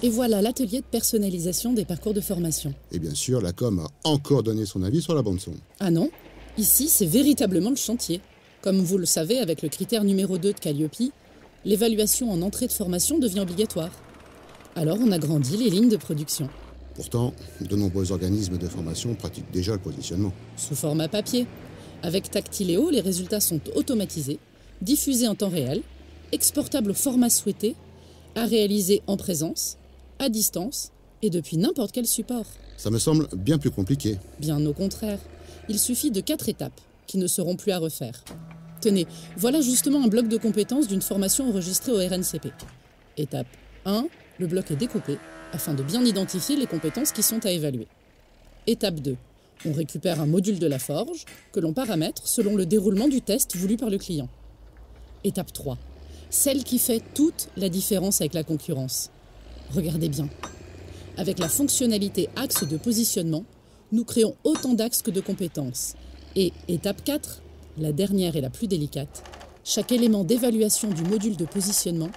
Et voilà l'atelier de personnalisation des parcours de formation. Et bien sûr, la com a encore donné son avis sur la bande-son. Ah non, ici c'est véritablement le chantier. Comme vous le savez, avec le critère numéro 2 de Calliope, l'évaluation en entrée de formation devient obligatoire. Alors on agrandit les lignes de production. Pourtant, de nombreux organismes de formation pratiquent déjà le positionnement. Sous format papier. Avec Tactiléo, les résultats sont automatisés, diffusés en temps réel, exportables au format souhaité, à réaliser en présence, à distance et depuis n'importe quel support. Ça me semble bien plus compliqué. Bien au contraire. Il suffit de 4 étapes qui ne seront plus à refaire. Tenez, voilà justement un bloc de compétences d'une formation enregistrée au RNCP. Étape 1, le bloc est découpé afin de bien identifier les compétences qui sont à évaluer. Étape 2, on récupère un module de la forge que l'on paramètre selon le déroulement du test voulu par le client. Étape 3, celle qui fait toute la différence avec la concurrence. Regardez bien. Avec la fonctionnalité axe de positionnement, nous créons autant d'axes que de compétences. Et étape 4, la dernière et la plus délicate, chaque élément d'évaluation du module de positionnement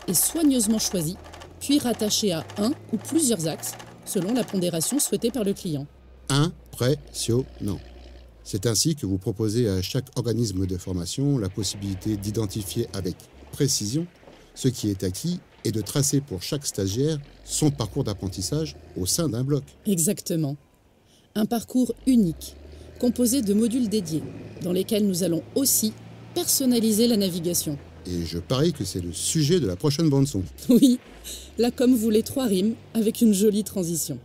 est soigneusement choisi, puis rattaché à un ou plusieurs axes, selon la pondération souhaitée par le client. Impressionnant. C'est ainsi que vous proposez à chaque organisme de formation la possibilité d'identifier avec précision ce qui est acquis et de tracer pour chaque stagiaire son parcours d'apprentissage au sein d'un bloc. Exactement. Un parcours unique, composé de modules dédiés, dans lesquels nous allons aussi personnaliser la navigation. Et je parie que c'est le sujet de la prochaine bande-son. Oui, la com voulait 3 rimes avec une jolie transition.